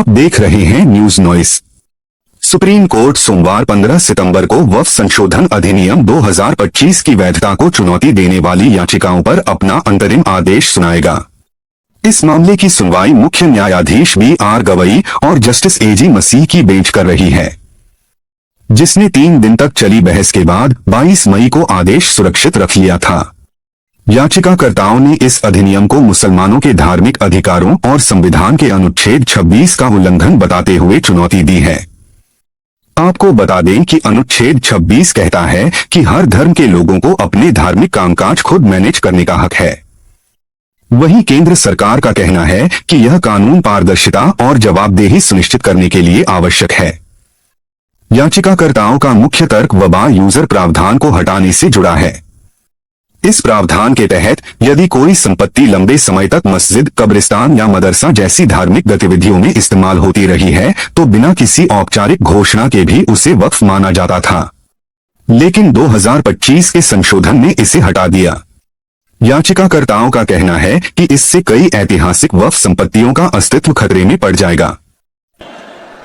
आप देख रहे हैं न्यूज नॉइस। सुप्रीम कोर्ट सोमवार 15 सितंबर को वक्फ संशोधन अधिनियम 2025 की वैधता को चुनौती देने वाली याचिकाओं पर अपना अंतरिम आदेश सुनाएगा। इस मामले की सुनवाई मुख्य न्यायाधीश BR गवई और जस्टिस AG मसीह की बेंच कर रही है, जिसने 3 दिन तक चली बहस के बाद 22 मई को आदेश सुरक्षित रख लिया था। याचिकाकर्ताओं ने इस अधिनियम को मुसलमानों के धार्मिक अधिकारों और संविधान के अनुच्छेद 26 का उल्लंघन बताते हुए चुनौती दी है। आपको बता दें कि अनुच्छेद 26 कहता है कि हर धर्म के लोगों को अपने धार्मिक कामकाज खुद मैनेज करने का हक है। वहीं केंद्र सरकार का कहना है कि यह कानून पारदर्शिता और जवाबदेही सुनिश्चित करने के लिए आवश्यक है। याचिकाकर्ताओं का मुख्य तर्क वबा यूजर प्रावधान को हटाने से जुड़ा है। इस प्रावधान के तहत यदि कोई संपत्ति लंबे समय तक मस्जिद, कब्रिस्तान या मदरसा जैसी धार्मिक गतिविधियों में इस्तेमाल होती रही है तो बिना किसी औपचारिक घोषणा के भी उसे वक्फ माना जाता था, लेकिन 2025 के संशोधन ने इसे हटा दिया। याचिकाकर्ताओं का कहना है कि इससे कई ऐतिहासिक वक्फ संपत्तियों का अस्तित्व खतरे में पड़ जाएगा।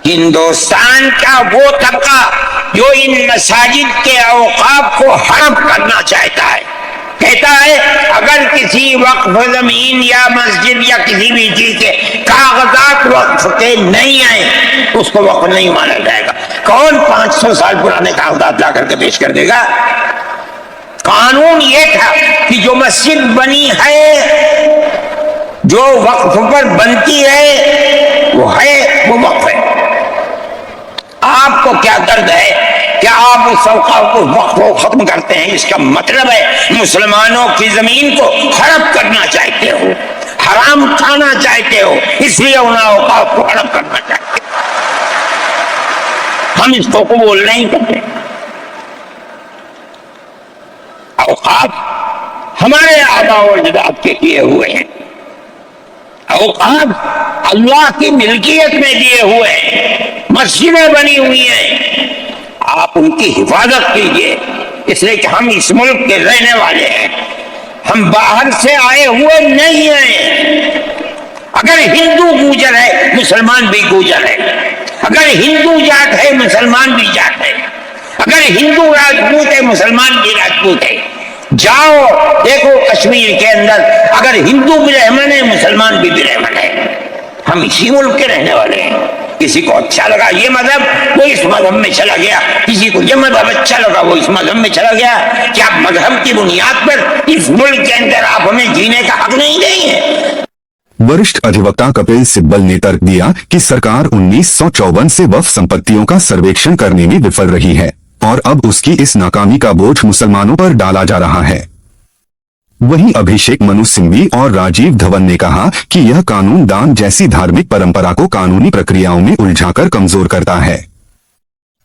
हिंदुस्तान का वो तबका जो इन मसाजिद के औकाफ को हड़प करना चाहता है, कहता है अगर किसी वक्फ जमीन या मस्जिद या किसी भी चीज के कागजात वक्फ के नहीं आए उसको वक्फ नहीं माना जाएगा। कौन 500 साल पुराने कागजात ला करके पेश कर देगा? कानून ये था कि जो मस्जिद बनी है, जो वक्फ पर बनती है वो वक्फ है। आपको क्या दर्द है? क्या आप उस औकाफ को वक्फ को खत्म करते हैं? इसका मतलब है मुसलमानों की जमीन को हड़प करना चाहते हो, हराम खाना चाहते हो, इसलिए उन औकाफ को हड़प करना चाहते हो। हम इसको कबूल नहीं करते। औकाफ हमारे आबा और अजदाद के किए हुए हैं, औकाफ अल्लाह की मिल्कियत में दिए हुए हैं, मस्जिदें बनी हुई हैं, आप उनकी हिफाजत कीजिए। इसलिए कि हम इस मुल्क के रहने वाले हैं, हम बाहर से आए हुए नहीं हैं। अगर हिंदू गुजर है मुसलमान भी गुजर है, अगर हिंदू जाट है मुसलमान भी जाट है, अगर हिंदू राजपूत है मुसलमान भी राजपूत है। जाओ देखो कश्मीर के अंदर अगर हिंदू ब्राह्मण है मुसलमान भी ब्राह्मण है। हम इसी मुल्क के रहने वाले हैं। किसी को अच्छा लगा ये मजहब वो इस मजहब में चला गया, किसी को ये मजहब अच्छा लगा वो इस मजहब में चला गया। क्या मजहब की बुनियाद पर इस मुल्क के अंदर आप हमें जीने का हक नहीं देंगे? वरिष्ठ अधिवक्ता कपिल सिब्बल ने तर्क दिया कि सरकार 1954 से वक्फ संपत्तियों का सर्वेक्षण करने में विफल रही है और अब उसकी इस नाकामी का बोझ मुसलमानों पर डाला जा रहा है। वहीं अभिषेक मनु सिंघवी और राजीव धवन ने कहा कि यह कानून दान जैसी धार्मिक परंपरा को कानूनी प्रक्रियाओं में उलझाकर कमजोर करता है।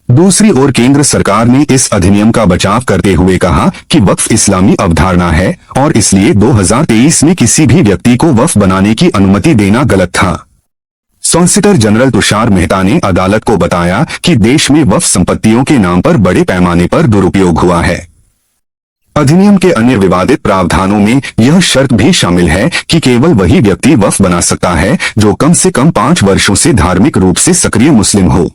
दूसरी ओर केंद्र सरकार ने इस अधिनियम का बचाव करते हुए कहा कि वक्फ इस्लामी अवधारणा है और इसलिए 2023 में किसी भी व्यक्ति को वक्फ बनाने की अनुमति देना गलत था। सॉलिसिटर जनरल तुषार मेहता ने अदालत को बताया कि देश में वक्फ संपत्तियों के नाम पर बड़े पैमाने पर दुरुपयोग हुआ है। अधिनियम के अन्य विवादित प्रावधानों में यह शर्त भी शामिल है कि केवल वही व्यक्ति वक्फ बना सकता है जो कम से कम 5 वर्षों से धार्मिक रूप से सक्रिय मुस्लिम हो।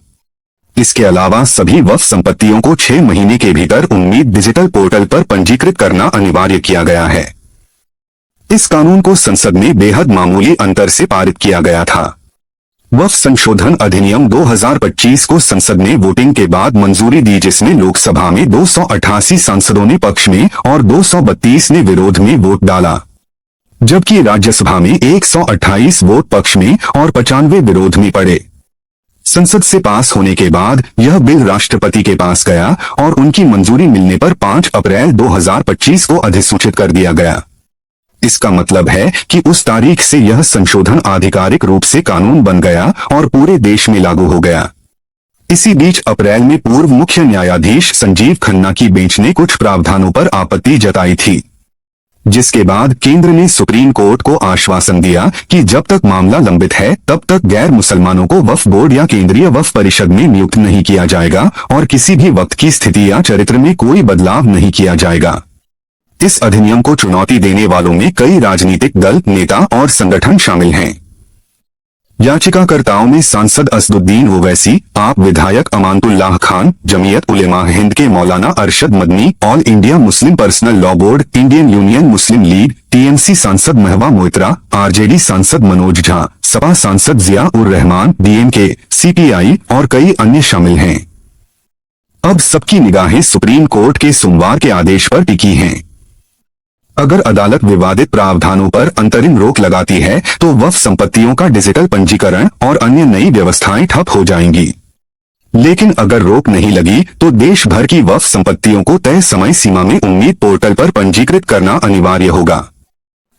इसके अलावा सभी वक्फ संपत्तियों को 6 महीने के भीतर उम्मीद डिजिटल पोर्टल पर पंजीकृत करना अनिवार्य किया गया है। इस कानून को संसद में बेहद मामूली अंतर से पारित किया गया था। वक्फ संशोधन अधिनियम 2025 को संसद ने वोटिंग के बाद मंजूरी दी, जिसमें लोकसभा में 288 सांसदों ने पक्ष में और 232 ने विरोध में वोट डाला, जबकि राज्यसभा में 128 वोट पक्ष में और 95 विरोध में पड़े। संसद से पास होने के बाद यह बिल राष्ट्रपति के पास गया और उनकी मंजूरी मिलने पर 5 अप्रैल 2025 को अधिसूचित कर दिया गया। इसका मतलब है कि उस तारीख से यह संशोधन आधिकारिक रूप से कानून बन गया और पूरे देश में लागू हो गया। इसी बीच अप्रैल में पूर्व मुख्य न्यायाधीश संजीव खन्ना की बेंच ने कुछ प्रावधानों पर आपत्ति जताई थी, जिसके बाद केंद्र ने सुप्रीम कोर्ट को आश्वासन दिया कि जब तक मामला लंबित है तब तक गैर मुसलमानों को वक्फ बोर्ड या केंद्रीय वक्फ परिषद में नियुक्त नहीं किया जाएगा और किसी भी वक्त की स्थिति या चरित्र में कोई बदलाव नहीं किया जाएगा। इस अधिनियम को चुनौती देने वालों में कई राजनीतिक दल, नेता और संगठन शामिल हैं। याचिकाकर्ताओं में सांसद असदुद्दीन ओवैसी, आप विधायक अमानतुल्लाह खान, जमीयत उलेमा हिंद के मौलाना Arshad Madani, All India Muslim Personal Law Board, Indian Union Muslim League, TMC सांसद महवा मोइत्रा, आरजेडी सांसद मनोज झा, सपा सांसद जिया उर रहमान, डीएमके, सीपीआई और कई अन्य शामिल हैं। अब सबकी निगाहें सुप्रीम कोर्ट के सोमवार के आदेश पर टिकी हैं। अगर अदालत विवादित प्रावधानों पर अंतरिम रोक लगाती है तो वक्फ संपत्तियों का डिजिटल पंजीकरण और अन्य नई व्यवस्थाएं ठप हो जाएंगी। लेकिन अगर रोक नहीं लगी तो देश भर की वक्फ संपत्तियों को तय समय सीमा में उम्मीद पोर्टल पर पंजीकृत करना अनिवार्य होगा।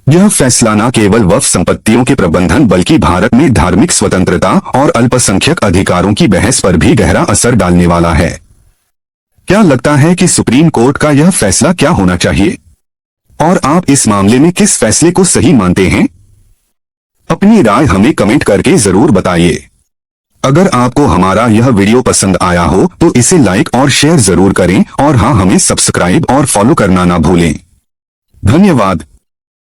यह फैसला न केवल वक्फ संपत्तियों के प्रबंधन बल्कि भारत में धार्मिक स्वतंत्रता और अल्पसंख्यक अधिकारों की बहस पर भी गहरा असर डालने वाला है। क्या लगता है कि सुप्रीम कोर्ट का यह फैसला क्या होना चाहिए? और आप इस मामले में किस फैसले को सही मानते हैं? अपनी राय हमें कमेंट करके जरूर बताइए। अगर आपको हमारा यह वीडियो पसंद आया हो तो इसे लाइक और शेयर जरूर करें और हाँ, हमें सब्सक्राइब और फॉलो करना ना भूलें। धन्यवाद।